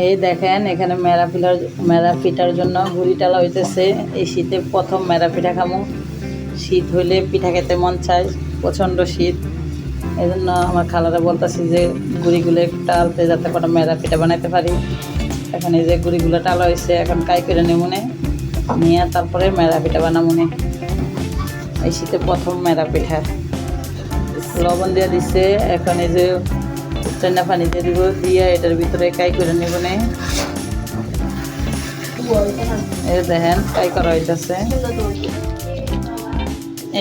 এই দেখেন এখানে মেরা পিঠার জন্য গুড়ি টালা হইতেছে। এই শীতে প্রথম মেরা পিঠা খামো। শীত হইলে পিঠা খেতে মন চায়, প্রচণ্ড শীত। এই জন্য আমার খালারা বলতেছি যে গুড়িগুলো টালতে যাতে কোনো মেরা পিঠা বানাইতে পারি। এখন এই যে গুড়িগুলো টালা হয়েছে, এখন কাই করে নিমুনে নিয়ে তারপরে মেরা পিঠা বানামুনে। এই শীতে প্রথম মেরা পিঠা। লবণ দিয়ে দিচ্ছে, এখন এই যে ঠান্ডা পানি দিয়ে দিব, দিয়ে এটার ভিতরে কাই করে নিব নে। এই দেখেন কাই করা হইতেছে।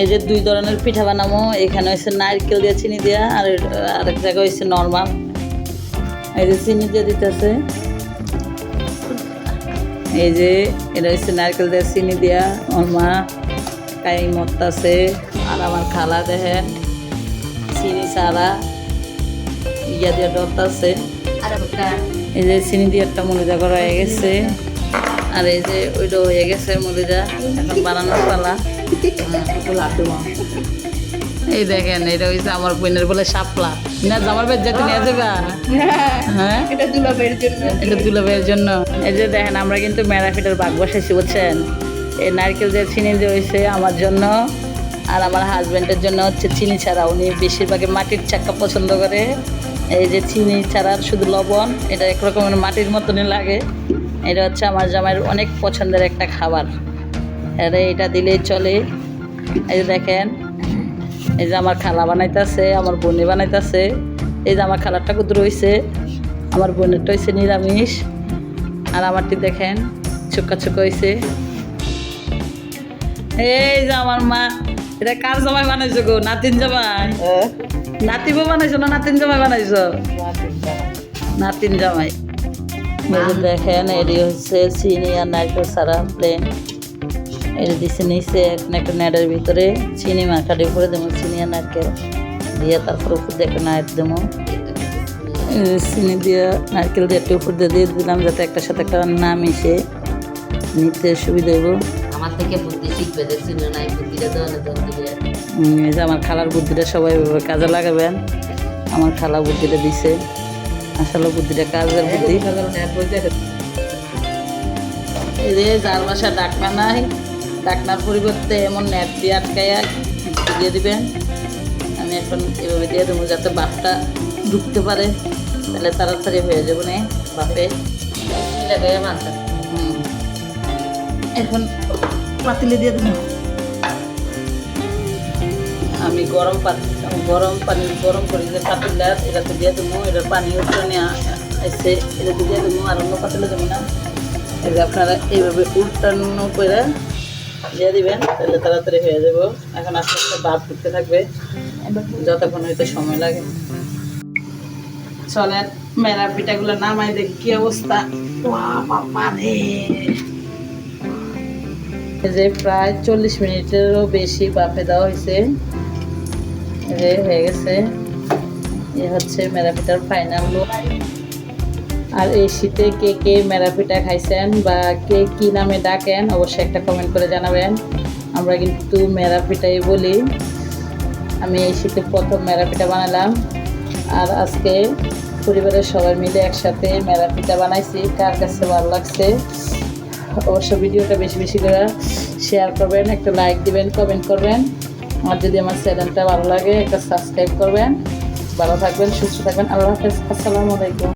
এই যে দুই ধরনের পিঠা বানাবো। এখানে হচ্ছে নারকেল দিয়ে চিনি দেওয়া, আর আরেক জায়গায় হচ্ছে নর্মাল। এই যে চিনি দিয়ে দিতেছে। এই যে এটা হচ্ছে নারকেল দিয়ে চিনি দেওয়া। ওর মা কাই মরতাছে, আর আমার খালা দেখেন চিনি ছাড়া ইয়া দিয়ে ডরতাছে। এই যে চিনি দিয়ে একটা মরিচা করা হয়ে গেছে, আর এই যে ওইটা হয়ে গেছে মরিচা, এখন বানানোর পালা। এই দেখেন এটা হয়েছে আমার বোনের বলে শাপলা না, জামার বেদ যেতে নিয়ে যাবা। হ্যাঁ এটা দুলাভাইয়ের জন্য। এই যে দেখেন আমরা কিন্তু মেরা পিঠার ভাগ বসাইছি বুঝছেন। এই নারকেল দিয়ে চিনি দিয়ে হয়েছে আমার জন্য, আর আমার হাজব্যান্ডের জন্য হচ্ছে চিনি ছাড়া। উনি বেশিরভাগে মাটির চাক্কা পছন্দ করে। এই যে চিনি ছাড়ার শুধু লবণ, এটা একরকমের মাটির মতনই লাগে। এটা হচ্ছে আমার জামাইয়ের অনেক পছন্দের একটা খাবার। আরে এটা দিলেই চলে। এই যে দেখেন এই যে আমার খালা বানাইতেছে, আমার বোনে বানাইতেছে। এই যে আমার খালারটা কুদুর হয়েছে, আমার বোনেরটা হয়েছে নিরামিষ, আর আমারটি দেখেন চুক্কা চুক্কা হয়েছে। এই যে আমার মা, এটা কার জামাই বানাইছো গো? নাতিন জামাই? নাতিবো বানাইছো না নাতিন জামাই বানাইছো? নাতিন জামাই। দেখেন এটি হচ্ছে চিনি আর নারকেল ছাড়া প্লেন। এটা দিচ্ছে নিচে এখন একটা নেটের ভিতরে চিনি মাখাটি উপরে দেবো, চিনি আর নারকেল দিয়ে তারপর উপর দিয়ে একটা নাইট দেবো। চিনি দিয়ে নারকেল দিয়ে একটা উপর দিয়ে দিলাম যাতে একটার সাথে একটা না মিশে নিতে সুবিধা হইব। আমার থেকে বুদ্ধি শিখবে, দেখছি না এই বুদ্ধিটা দিবে। এই যে আমার খালার বুদ্ধিটা সবাই কাজে লাগাবেন। আমার খালা বুদ্ধিটা দিছে, আসলে বুদ্ধিটা কাজের বুদ্ধি। এই যে যার বাসা ডাকনা নাই, ডাকনার পরিবর্তে এমন নেট দিয়ে আটকাইয়া দিয়ে দিবেন। আমি এখন এভাবে দিয়ে দেবো যাতে বাপটা ঢুকতে পারে, তাহলে তাড়াতাড়ি হয়ে যাবো না বাপে। এখন পাতিলে দিয়ে দেবো। আমি গরম পানি গরম করে যে পাতিলা এটাতে দিয়ে দেবো। এটার পানি উঠে নিয়ে এসে এটাতে দিয়ে দেবো, আর অন্য পাতিলে দেবো না। এই যে আপনারা এইভাবে উল্টানো করে দিয়ে দিবেন, তাহলে তাড়াতাড়ি হয়ে যাব। এখন আস্তে আস্তে ভাত ঢুকতে থাকবে, যতক্ষণ হয়তো সময় লাগে। চলেন মেরা পিঠাগুলো নামাই দেখি কি অবস্থা। যে প্রায় 40 মিনিটেরও বেশি বাফে দেওয়া হয়েছে, হয়ে গেছে। এ হচ্ছে মেরা পিঠার ফাইনাল লুক। আর এই শীতে কে কে মেরা পিঠা খাইছেন বা কে কী নামে ডাকেন অবশ্যই একটা কমেন্ট করে জানাবেন। আমরা কিন্তু মেরা পিঠাই বলি। আমি এই শীতে প্রথম মেরা পিঠা বানালাম, আর আজকে পরিবারের সবাই মিলে একসাথে মেরা পিঠা বানাইছি। কার কাছে ভালো লাগছে অবশ্য ভিডিওটা বেশি বেশি করে শেয়ার করবেন, একটা লাইক দিবেন, কমেন্ট করবেন। আর যদি আমার চ্যানেলটা ভালো লাগে একটা সাবস্ক্রাইব করবেন। ভালো থাকবেন, সুস্থ থাকবেন। আল্লাহ হাফেজ, আসসালামু আলাইকুম।